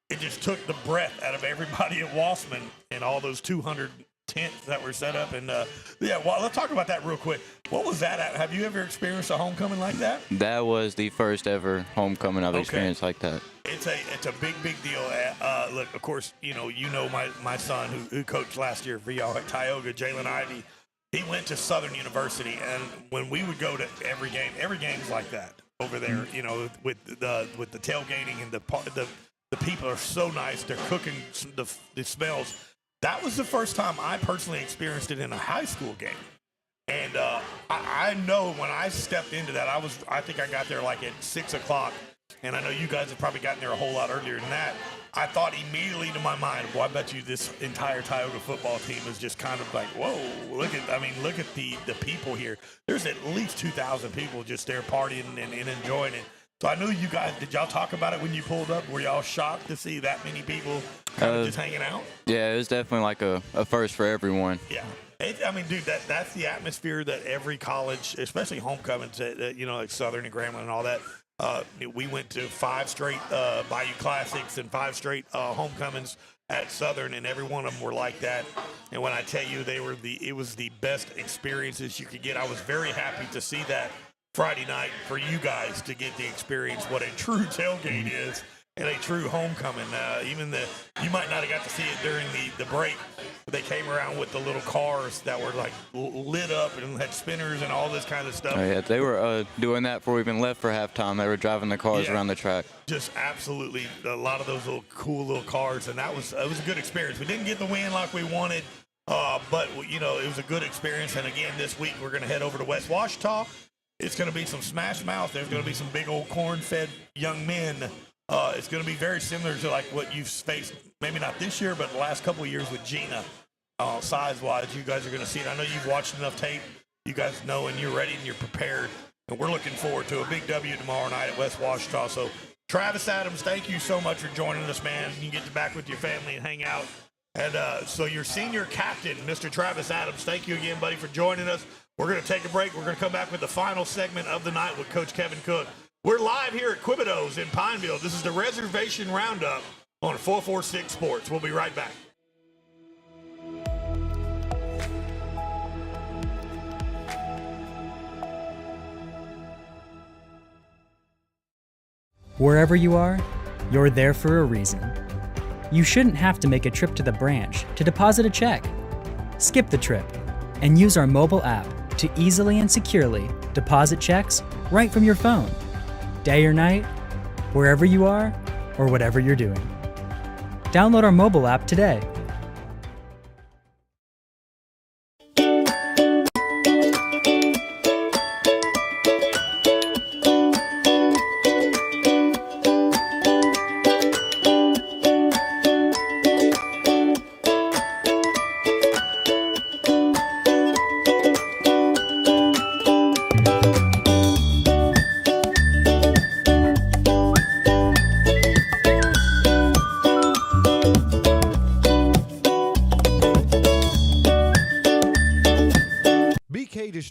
it just took the breath out of everybody at Wassman and all those 200 tents that were set up. And, let's talk about that real quick. What was that at? Have you ever experienced a homecoming like that? That was the first ever homecoming I've experienced like that. It's a big deal. Look, of course, my son who coached last year for y'all at Tioga, Jalen Ivey. He went to Southern University, and when we would go to every game's like that over there. With the tailgating and the people are so nice. They're cooking the smells. That was the first time I personally experienced it in a high school game. And I know when I stepped into that, I think I got there like at 6 o'clock. And I know you guys have probably gotten there a whole lot earlier than that. I thought immediately to my mind, well, I bet you this entire Tioga football team is just kind of like, whoa, look at the people here. There's at least 2,000 people just there partying and enjoying it. So I knew you guys, did y'all talk about it when you pulled up? Were y'all shocked to see that many people kind of just hanging out? Yeah, it was definitely like a first for everyone. Yeah. Dude, that's the atmosphere that every college, especially homecomings, like Southern and Grambling and all that. We went to 5 straight Bayou Classics and 5 straight homecomings at Southern, and every one of them were like that. And when I tell you it was the best experiences you could get. I was very happy to see that Friday night for you guys to get the experience what a true tailgate is and a true homecoming. You might not have got to see it during the break, but they came around with the little cars that were like lit up and had spinners and all this kind of stuff. Oh, yeah, they were doing that before we even left for halftime. They were driving the cars around the track. Just absolutely a lot of those cool little cars, and it was a good experience. We didn't get the win like we wanted, but it was a good experience. And again, this week we're going to head over to West Ouachita. It's going to be some smash mouth. There's going to be some big old corn-fed young men. It's going to be very similar to like what you've faced, maybe not this year, but the last couple of years with Gina. Size-wise, you guys are going to see it. I know you've watched enough tape. You guys know, and you're ready and you're prepared. And we're looking forward to a big W tomorrow night at West Ouachita. So, Travis Adams, thank you so much for joining us, man. You can get back with your family and hang out. And so your senior captain, Mr. Travis Adams, thank you again, buddy, for joining us. We're going to take a break. We're going to come back with the final segment of the night with Coach Kevin Cook. We're live here at Quebedeaux in Pineville. This is the Reservation Round-Up on 446 Sports. We'll be right back. Wherever you are, you're there for a reason. You shouldn't have to make a trip to the branch to deposit a check. Skip the trip and use our mobile app to easily and securely deposit checks right from your phone. Day or night, wherever you are, or whatever you're doing. Download our mobile app today.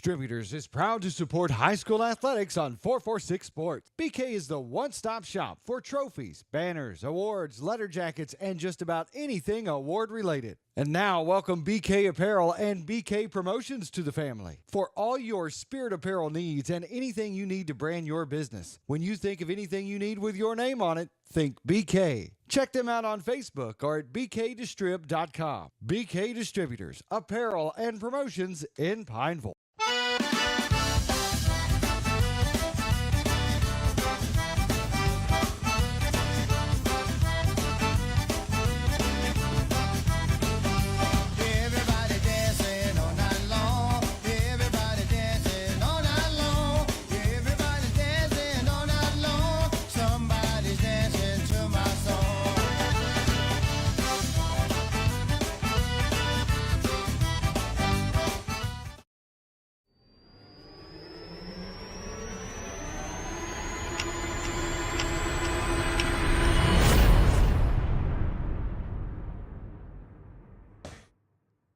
Distributors is proud to support high school athletics on 446 Sports. BK is the one-stop shop for trophies, banners, awards, letter jackets, and just about anything award-related. And now, welcome BK Apparel and BK Promotions to the family for all your spirit apparel needs and anything you need to brand your business. When you think of anything you need with your name on it, think BK. Check them out on Facebook or at bkdistrib.com. BK Distributors, Apparel and Promotions in Pineville.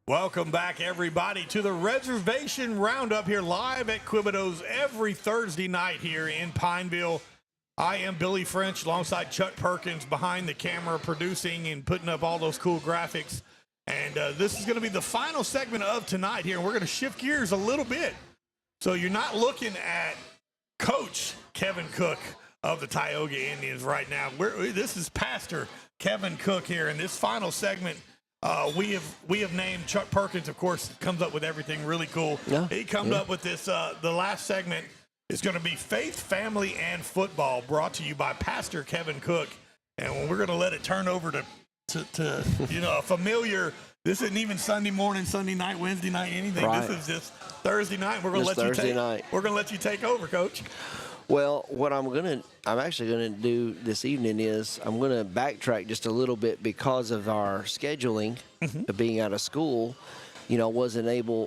Welcome back, everybody, to the Reservation Roundup here live at Quebedeaux every Thursday night here in Pineville. I am Billy French alongside Chuck Perkins behind the camera producing and putting up all those cool graphics. And this is going to be the final segment of tonight here. And we're going to shift gears a little bit. So you're not looking at Coach Kevin Cook of the Tioga Indians right now. This is Pastor Kevin Cook here. In this final segment, we have named Chuck Perkins, of course, comes up with everything really cool. Yeah, he comes up with this. The last segment is going to be Faith, Family, and Football, brought to you by Pastor Kevin Cook. And we're going to let it turn over to a familiar. This isn't even Sunday morning, Sunday night, Wednesday night, anything. Right. This is just Thursday night. We're going to let you take over, Coach. Well, what I'm actually gonna do this evening is I'm gonna backtrack just a little bit because of our scheduling of being out of school. You know,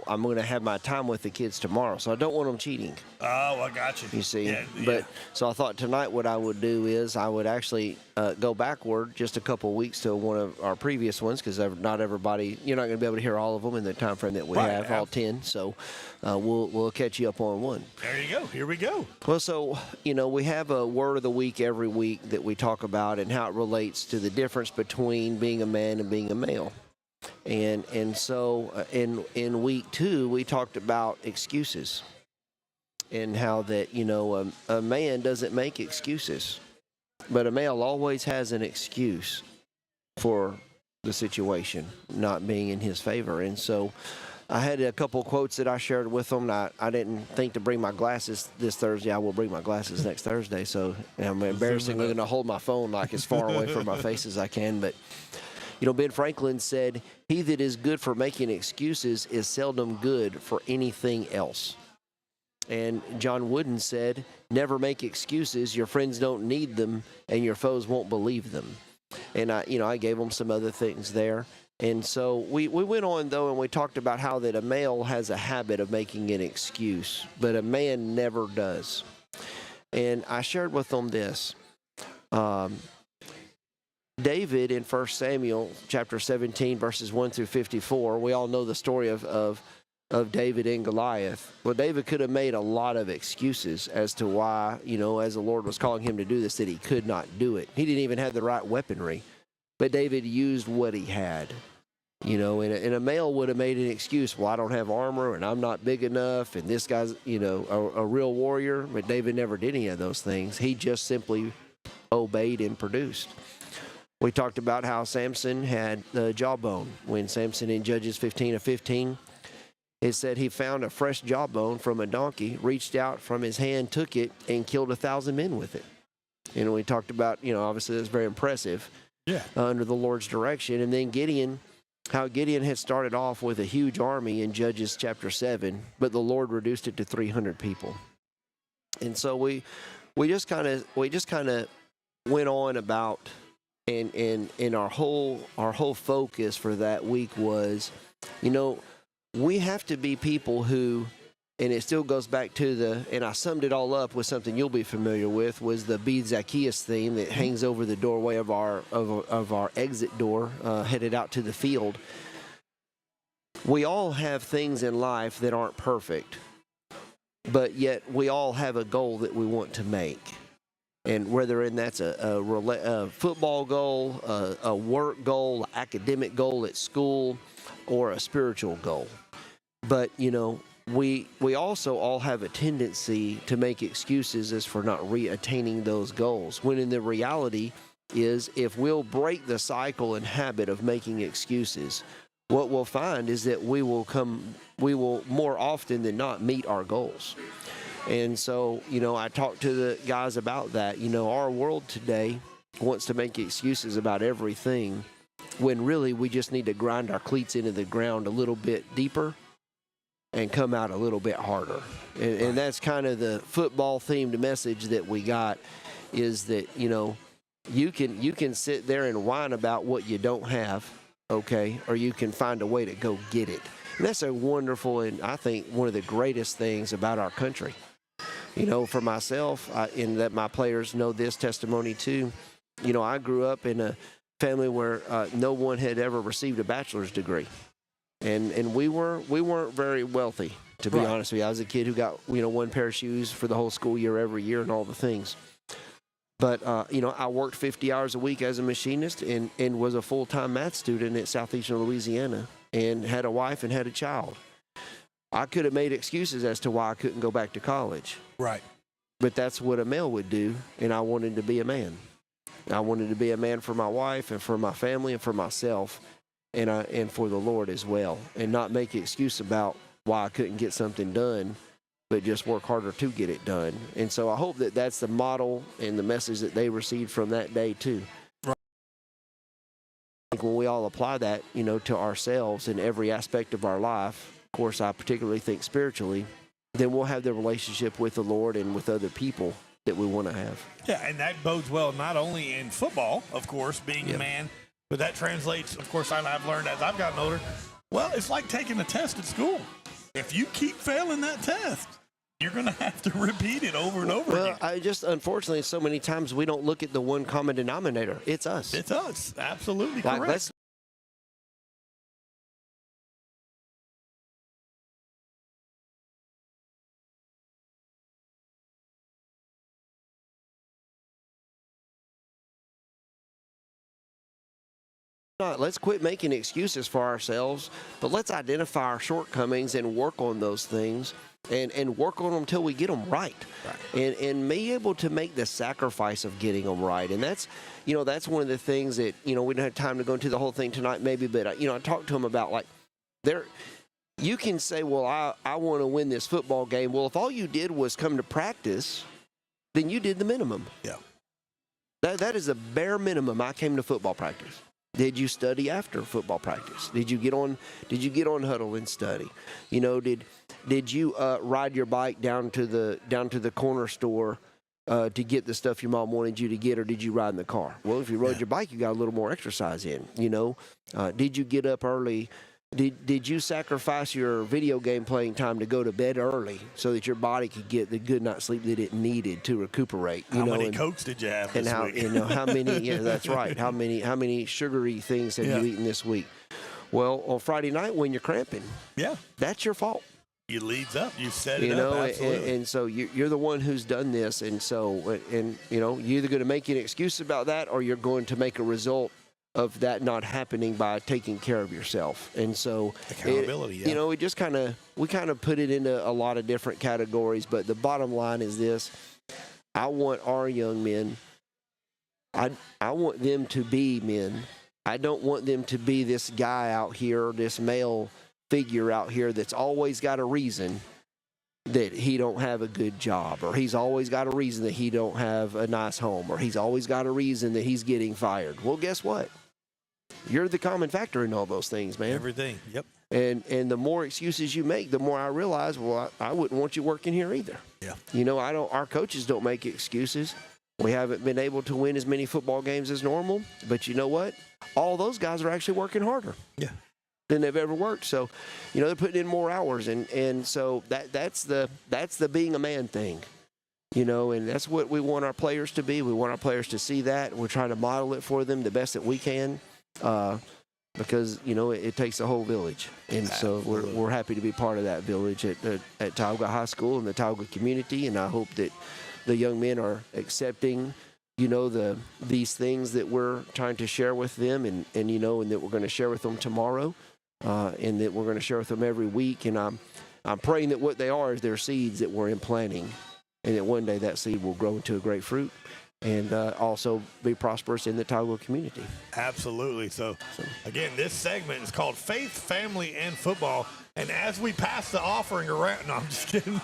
I'm gonna have my time with the kids tomorrow, so I don't want them cheating. Oh, I got you. You see, yeah. But so I thought tonight what I would do is I would actually go backward just a couple of weeks to one of our previous ones, because not everybody, you're not going to be able to hear all of them in the time frame that we have, all 10. So we'll catch you up on one. There you go. Here we go. Well, so we have a word of the week every week that we talk about and how it relates to the difference between being a man and being a male. And so in week 2 we talked about excuses and how that a man doesn't make excuses, but a male always has an excuse for the situation not being in his favor. And so I had a couple quotes that I shared with them. I didn't think to bring my glasses this Thursday. I will bring my glasses next Thursday. So I'm embarrassingly going to hold my phone like as far away from my face as I can. But Ben Franklin said, "He that is good for making excuses is seldom good for anything else." And John Wooden said, "Never make excuses. Your friends don't need them, and your foes won't believe them." And I gave them some other things there. And so we went on, though, and we talked about how that a male has a habit of making an excuse, but a man never does. And I shared with them this. David in 1 Samuel chapter 17, verses 1 through 54, we all know the story of David and Goliath. Well, David could have made a lot of excuses as to why, as the Lord was calling him to do this, that he could not do it. He didn't even have the right weaponry. But David used what he had. And a male would have made an excuse. Well, I don't have armor, and I'm not big enough, and this guy's, a real warrior. But David never did any of those things. He just simply obeyed and produced. We talked about how Samson had the jawbone. When Samson in Judges 15:15, it said he found a fresh jawbone from a donkey, reached out from his hand, took it, and killed 1,000 men with it. We talked about, obviously that's very impressive. Yeah. Under the Lord's direction. And then Gideon, how Gideon had started off with a huge army in Judges chapter 7, but the Lord reduced it to 300 people. And so we just kind of went on about, and our whole focus for that week was, we have to be people who, and it still goes back to and I summed it all up with something you'll be familiar with, was the Be Zacchaeus theme that hangs over the doorway of our exit door, headed out to the field. We all have things in life that aren't perfect, but yet we all have a goal that we want to make. And whether that's a football goal, a work goal, academic goal at school, or a spiritual goal. But, we also all have a tendency to make excuses as for not attaining those goals, when in the reality is if we'll break the cycle and habit of making excuses, what we'll find is that we will more often than not meet our goals. And so, I talked to the guys about that. Our world today wants to make excuses about everything, when really we just need to grind our cleats into the ground a little bit deeper and come out a little bit harder. And that's kind of the football-themed message that we got, is that, you can sit there and whine about what you don't have, okay, or you can find a way to go get it. And that's a wonderful, and I think one of the greatest things about our country. For myself, and that my players know this testimony too, I grew up in a family where no one had ever received a bachelor's degree. And we weren't very wealthy, to be honest with you. I was a kid who got, one pair of shoes for the whole school year every year and all the things. But, I worked 50 hours a week as a machinist and was a full-time math student at Southeastern Louisiana, and had a wife and had a child. I could have made excuses as to why I couldn't go back to college. Right. But that's what a male would do, and I wanted to be a man. I wanted to be a man for my wife and for my family and for myself, and for the Lord as well, and not make an excuse about why I couldn't get something done, but just work harder to get it done. And so I hope that that's the model and the message that they received from that day too. Right. I think when we all apply that, to ourselves in every aspect of our life, of course, I particularly think spiritually, then we'll have the relationship with the Lord and with other people that we want to have. Yeah, and that bodes well not only in football, of course, being a man, but that translates, of course, I've learned as I've gotten older, well, it's like taking a test at school. If you keep failing that test, you're going to have to repeat it over and over again. Well, unfortunately, so many times we don't look at the one common denominator. It's us. It's us. Absolutely correct. Let's quit making excuses for ourselves, but let's identify our shortcomings and work on those things and work on them until we get them right. And be able to make the sacrifice of getting them right. And that's one of the things that, we don't have time to go into the whole thing tonight maybe, but, I talked to them about you can say, well, I want to win this football game. Well, if all you did was come to practice, then you did the minimum. Yeah. That is the bare minimum. I came to football practice. Did you study after football practice? Did you get on huddle and study? Did you ride your bike down to the corner store to get the stuff your mom wanted you to get, or did you ride in the car? Well, if you rode your bike, you got a little more exercise in. Did you get up early? Did you sacrifice your video game playing time to go to bed early so that your body could get the good night's sleep that it needed to recuperate? How many Cokes did you have this week? How many? Yeah, that's right. How many sugary things have you eaten this week? Well, on Friday night when you're cramping, that's your fault. It leads up. You set it up. Absolutely. And so you're the one who's done this, and so you're either going to make an excuse about that, or you're going to make a result of that not happening by taking care of yourself. And so accountability, we just kind of put it into a lot of different categories, but the bottom line is this: I want our young men, I want them to be men. I don't want them to be this guy out here, this male figure out here that's always got a reason that he don't have a good job, or he's always got a reason that he don't have a nice home, or he's always got a reason that he's getting fired. Well, guess what? You're the common factor in all those things, man. Everything, yep. And the more excuses you make, the more I realize, well, I wouldn't want you working here either. Yeah. Our coaches don't make excuses. We haven't been able to win as many football games as normal, but you know what? All those guys are actually working harder. Yeah. Than they've ever worked. So, they're putting in more hours, and so that's the being a man thing. And that's what we want our players to be. We want our players to see that. We're trying to model it for them the best that we can. because it takes a whole village, and so we're happy to be part of that village at Tioga High School and the Tioga community. And I hope that the young men are accepting these things that we're trying to share with them, and that we're going to share with them tomorrow, and that we're going to share with them every week. And I'm praying that what they are is their seeds that we're implanting, and that one day that seed will grow into a great fruit and also be prosperous in the Tioga community. Absolutely. So, again, this segment is called Faith, Family, and Football. And as we pass the offering around, no, I'm just kidding.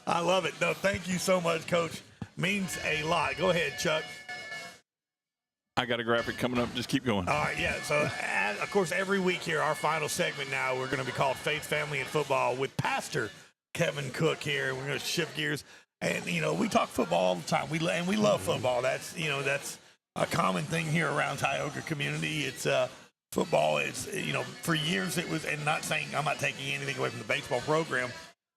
I love it. No, thank you so much, Coach. Means a lot. Go ahead, Chuck. I got a graphic coming up. Just keep going. All right, yeah. So, of course, every week here, our final segment now, we're going to be called Faith, Family, and Football with Pastor Kevin Cook here. We're going to shift gears. And, we talk football all the time. We love football. That's a common thing here around Tioga community. It's football. It's, for years it was, and not saying I'm not taking anything away from the baseball program,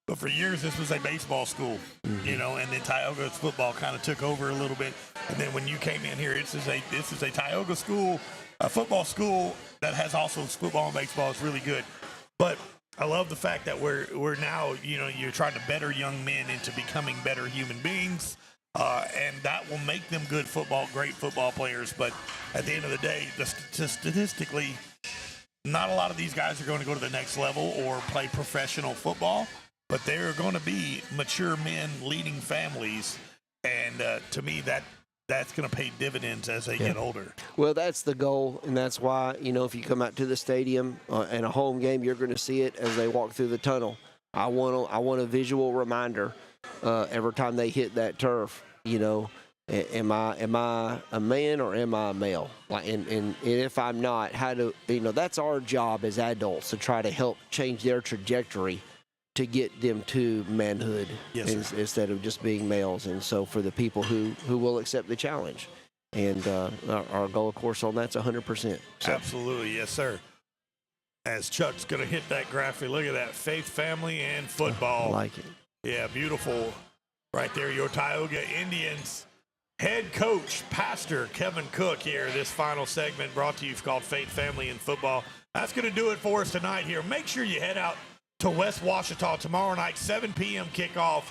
but for years this was a baseball school, and then Tioga's football kind of took over a little bit. And then when you came in here, this is a Tioga school, a football school that has also football and baseball. It's really good. But I love the fact that we're now, you're trying to better young men into becoming better human beings, and that will make them great football players. But at the end of the day, statistically, not a lot of these guys are going to go to the next level or play professional football, but they're going to be mature men leading families, and to me, that's going to pay dividends as they get older. Well, that's the goal, and that's why, if you come out to the stadium in a home game, you're going to see it as they walk through the tunnel. I want a visual reminder every time they hit that turf. Am I a man or am I a male? And if I'm not, that's our job as adults to try to help change their trajectory to get them to manhood instead of just being males. And so for the people who will accept the challenge. And our goal, of course, on that's 100%. So. Absolutely. Yes, sir. As Chuck's going to hit that graphic, look at that. Faith, Family, and Football. I like it. Yeah, beautiful. Right there, your Tioga Indians head coach, Pastor Kevin Cook here. This final segment brought to you called Faith, Family, and Football. That's going to do it for us tonight here. Make sure you head out to West Washita tomorrow night, 7 p.m. kickoff.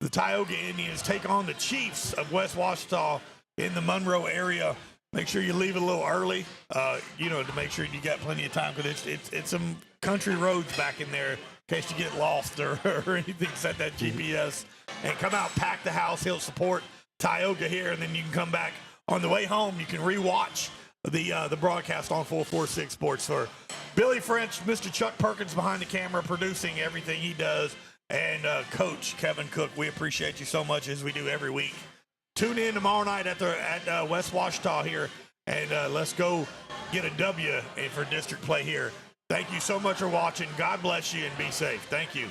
The Tioga Indians take on the Chiefs of West Washita in the Monroe area. Make sure you leave a little early, to make sure you got plenty of time, because it's some country roads back in there in case you get lost or anything. Set that GPS and come out, pack the house. He'll support Tioga here, and then you can come back on the way home. You can rewatch the broadcast on 446 Sports. For Billy French, Mr. Chuck Perkins behind the camera, producing everything he does, and Coach Kevin Cook, we appreciate you so much, as we do every week. Tune in tomorrow night at West Washita here, and let's go get a W for district play here. Thank you so much for watching. God bless you, and be safe. Thank you.